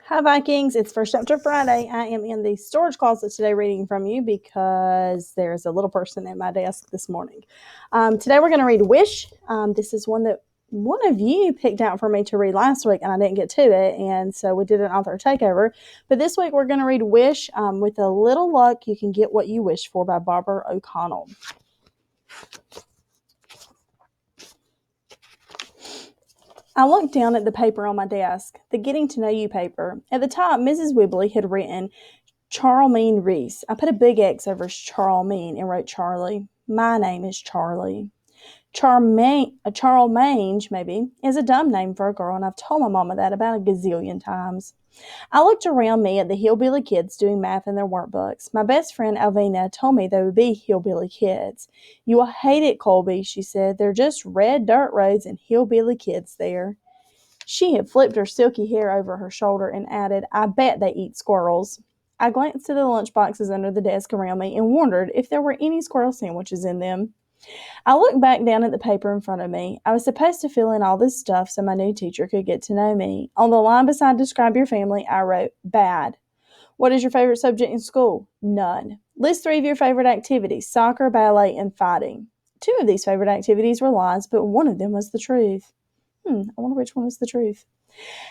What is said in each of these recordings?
Hi, Vikings. It's First Chapter Friday. I am in the storage closet today reading from you because there's a little person at my desk this morning. Today we're going to read Wish. This is one that one of you picked out for me to read last week, and I didn't get to it, and so we did an author takeover. But this week we're going to read Wish. With a little luck, you can get what you wish for by Barbara O'Connell. I looked down at the paper on my desk, the Getting to Know You paper. At the top, Mrs. Wibbly had written Charlie Reese. I put a big X over Charlemagne and wrote Charlie. My name is Charlie. Charlemagne, maybe, is a dumb name for a girl, and I've told my mama that about a gazillion times. I looked around me at the hillbilly kids doing math in their workbooks. My best friend Alvina told me they would be hillbilly kids. You will hate it, Colby, she said. They're just red dirt roads and hillbilly kids there. She had flipped her silky hair over her shoulder and added, I bet they eat squirrels. I glanced at the lunch boxes under the desk around me and wondered if there were any squirrel sandwiches in them. I looked back down at the paper in front of me. I was supposed to fill in all this stuff so my new teacher could get to know me. On the line beside describe your family, I wrote, bad. What is your favorite subject in school? None. List 3 of your favorite activities, soccer, ballet, and fighting. 2 of these favorite activities were lies, but one of them was the truth. I wonder which one was the truth.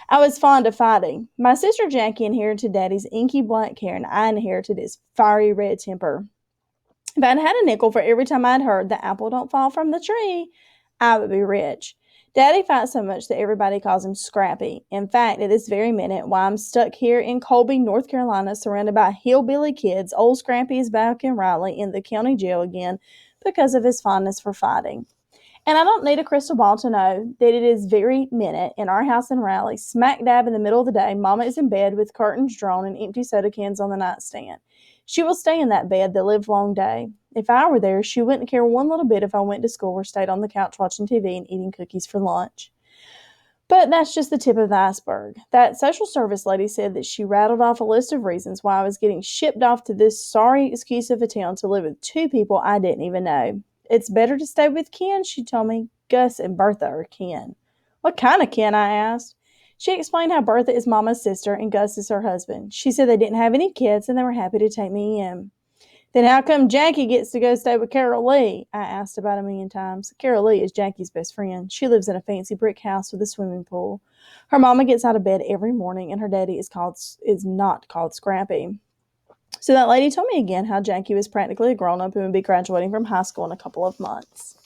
I was fond of fighting. My sister Jackie inherited Daddy's inky black hair, and I inherited his fiery red temper. If I'd had a nickel for every time I'd heard the apple don't fall from the tree, I would be rich. Daddy fights so much that everybody calls him Scrappy. In fact, at this very minute, while I'm stuck here in Colby, North Carolina, surrounded by hillbilly kids, old Scrappy is back in Raleigh in the county jail again because of his fondness for fighting. And I don't need a crystal ball to know that it is very minute in our house in Raleigh, smack dab in the middle of the day, Mama is in bed with curtains drawn and empty soda cans on the nightstand. She will stay in that bed the livelong day. If I were there, she wouldn't care one little bit if I went to school or stayed on the couch watching TV and eating cookies for lunch. But that's just the tip of the iceberg. That social service lady said that she rattled off a list of reasons why I was getting shipped off to this sorry excuse of a town to live with 2 people I didn't even know. It's better to stay with kin, she told me. Gus and Bertha are kin. What kind of kin, I asked. She explained how Bertha is Mama's sister and Gus is her husband. She said they didn't have any kids and they were happy to take me in. Then how come Jackie gets to go stay with Carol Lee? I asked about 1,000,000 times. Carol Lee is Jackie's best friend. She lives in a fancy brick house with a swimming pool. Her mama gets out of bed every morning and her daddy is not called Scrappy. So that lady told me again how Jackie was practically a grown-up and would be graduating from high school in a couple of months.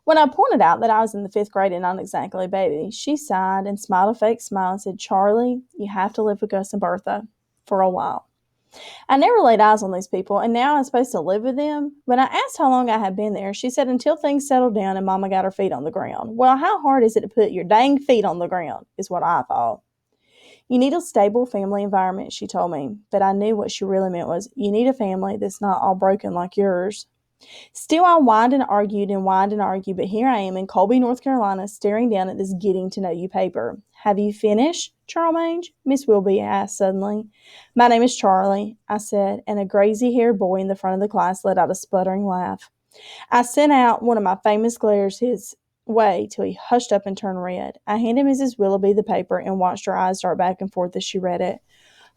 When I pointed out that I was in the 5th grade and not exactly a baby, she sighed and smiled a fake smile and said, Charlie, you have to live with Gus and Bertha for a while. I never laid eyes on these people, and now I'm supposed to live with them. When I asked how long I had been there, she said until things settled down and Mama got her feet on the ground. Well, how hard is it to put your dang feet on the ground, is what I thought. You need a stable family environment, she told me, but I knew what she really meant was, you need a family that's not all broken like yours. Still, I whined and argued, but here I am in Colby, North Carolina, staring down at this Getting to Know You paper. Have you finished, Charlemagne? Miss Wilby asked suddenly. My name is Charlie, I said, and a crazy-haired boy in the front of the class let out a sputtering laugh. I sent out one of my famous glares his way till he hushed up and turned red. I handed Mrs. Willoughby the paper and watched her eyes dart back and forth as she read it.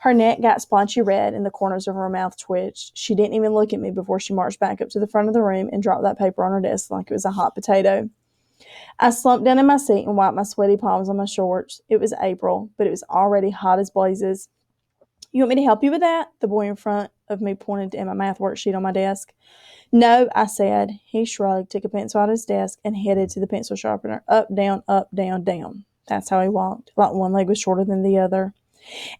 Her neck got splotchy red and the corners of her mouth twitched. She didn't even look at me before she marched back up to the front of the room and dropped that paper on her desk like it was a hot potato. I slumped down in my seat and wiped my sweaty palms on my shorts. It was April, but it was already hot as blazes. You want me to help you with that? The boy in front of me pointed at my math worksheet on my desk. No, I said. He shrugged, took a pencil out of his desk, and headed to the pencil sharpener. Up, down, down. That's how he walked, like one leg was shorter than the other.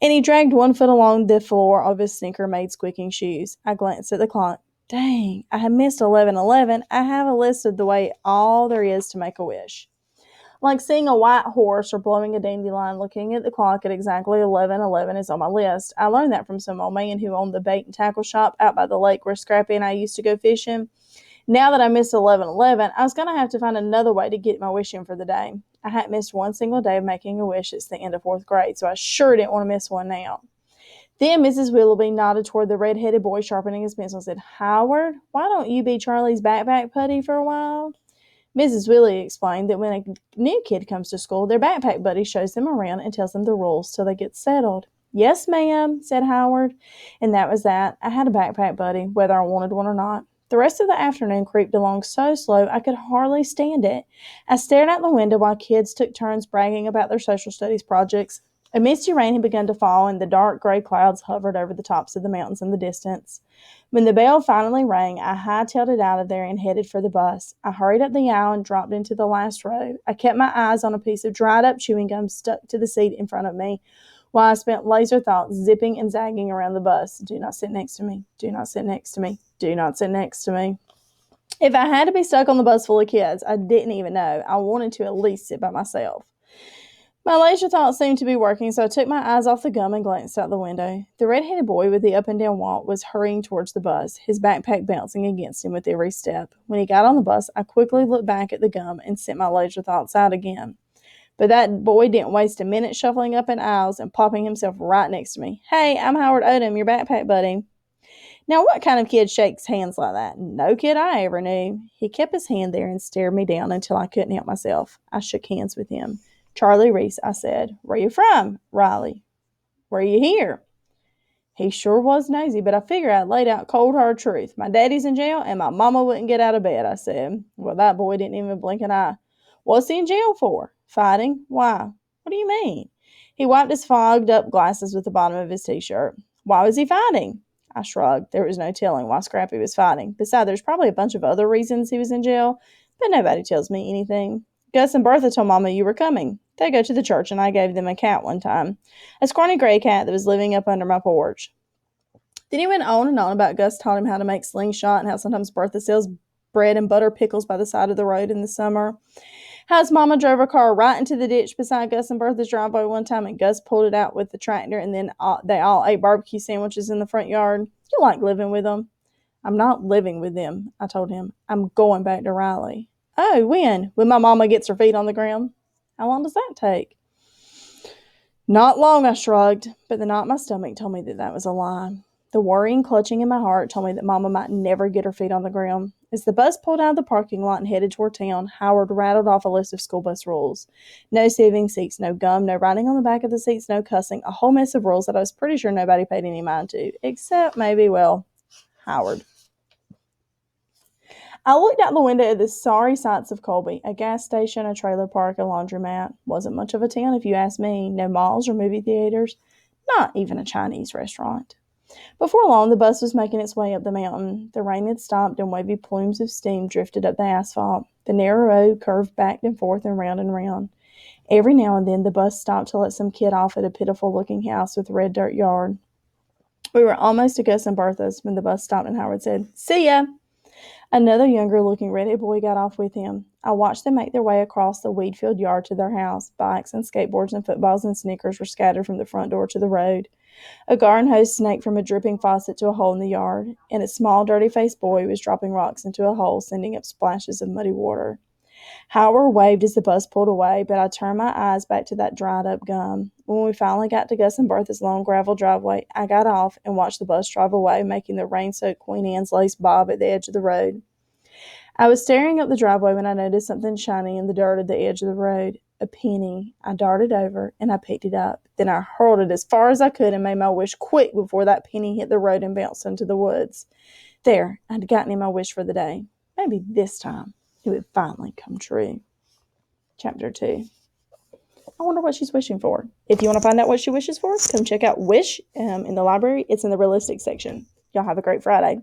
And he dragged one foot along the floor of his sneaker-made squeaking shoes. I glanced at the clock. Dang, I had missed 11:11. I have a list of the way all there is to make a wish. Like seeing a white horse or blowing a dandelion, looking at the clock at exactly 11:11 is on my list. I learned that from some old man who owned the bait and tackle shop out by the lake where Scrappy and I used to go fishing. Now that I missed 11:11, I was going to have to find another way to get my wish in for the day. I hadn't missed one single day of making a wish since the end of 4th grade, so I sure didn't want to miss one now. Then Mrs. Willoughby nodded toward the red-headed boy sharpening his pencil and said, Howard, why don't you be Charlie's backpack buddy for a while? Mrs. Willie explained that when a new kid comes to school, their backpack buddy shows them around and tells them the rules till they get settled. "Yes, ma'am," said Howard. And that was that. I had a backpack buddy, whether I wanted one or not. The rest of the afternoon creeped along so slow I could hardly stand it. I stared out the window while kids took turns bragging about their social studies projects. A misty rain had begun to fall, and the dark gray clouds hovered over the tops of the mountains in the distance. When the bell finally rang, I hightailed it out of there and headed for the bus. I hurried up the aisle and dropped into the last row. I kept my eyes on a piece of dried up chewing gum stuck to the seat in front of me, while I spent laser thoughts zipping and zagging around the bus. Do not sit next to me. Do not sit next to me. Do not sit next to me. If I had to be stuck on the bus full of kids I didn't even know, I wanted to at least sit by myself. My laser thoughts seemed to be working, so I took my eyes off the gum and glanced out the window. The red-headed boy with the up-and-down walk was hurrying towards the bus, his backpack bouncing against him with every step. When he got on the bus, I quickly looked back at the gum and sent my laser thoughts out again. But that boy didn't waste a minute shuffling up in aisles and plopping himself right next to me. "Hey, I'm Howard Odom, your backpack buddy." Now, what kind of kid shakes hands like that? No kid I ever knew. He kept his hand there and stared me down until I couldn't help myself. I shook hands with him. "Charlie Reese," I said. "Where you from?" "Riley." "Where you here?" He sure was nosy, but I figured I'd laid out cold hard truth. "My daddy's in jail and my mama wouldn't get out of bed," I said. Well, that boy didn't even blink an eye. "What's he in jail for?" "Fighting." "Why?" "What do you mean?" He wiped his fogged up glasses with the bottom of his t-shirt. "Why was he fighting?" I shrugged. There was no telling why Scrappy was fighting. Besides, there's probably a bunch of other reasons he was in jail, but nobody tells me anything. "Gus and Bertha told Mama you were coming. They go to the church, and I gave them a cat one time. A scrawny gray cat that was living up under my porch." Then he went on and on about Gus taught him how to make slingshot and how sometimes Bertha sells bread and butter pickles by the side of the road in the summer. How his mama drove her car right into the ditch beside Gus and Bertha's driveway one time, and Gus pulled it out with the tractor, and then they all ate barbecue sandwiches in the front yard. "You like living with them." "I'm not living with them," I told him. "I'm going back to Riley." "Oh, when?" "When my mama gets her feet on the ground." "How long does that take?" "Not long," I shrugged, but the knot in my stomach told me that that was a lie. The worrying clutching in my heart told me that Mama might never get her feet on the ground. As the bus pulled out of the parking lot and headed toward town, Howard rattled off a list of school bus rules. No saving seats, no gum, no writing on the back of the seats, no cussing, a whole mess of rules that I was pretty sure nobody paid any mind to, except maybe, well, Howard. I looked out the window at the sorry sights of Colby, a gas station, a trailer park, a laundromat. Wasn't much of a town if you ask me. No malls or movie theaters, not even a Chinese restaurant. Before long, the bus was making its way up the mountain. The rain had stopped, and wavy plumes of steam drifted up the asphalt. The narrow road curved back and forth and round and round. Every now and then, the bus stopped to let some kid off at a pitiful-looking house with a red dirt yard. We were almost to Gus and Bertha's when the bus stopped, and Howard said, "See ya." Another younger-looking redheaded boy got off with him. I watched them make their way across the weed-filled yard to their house. Bikes and skateboards and footballs and sneakers were scattered from the front door to the road. A garden hose snaked from a dripping faucet to a hole in the yard, and a small, dirty-faced boy was dropping rocks into a hole, sending up splashes of muddy water. Howard waved as the bus pulled away, but I turned my eyes back to that dried-up gum. When we finally got to Gus and Bertha's long gravel driveway, I got off and watched the bus drive away, making the rain-soaked Queen Anne's lace bob at the edge of the road. I was staring up the driveway when I noticed something shiny in the dirt at the edge of the road. A penny. I darted over, and I picked it up. Then I hurled it as far as I could and made my wish quick before that penny hit the road and bounced into the woods. There, I'd gotten in my wish for the day. Maybe this time it would finally come true. Chapter 2. I wonder what she's wishing for. If you want to find out what she wishes for, come check out Wish in the library. It's in the realistic section. Y'all have a great Friday.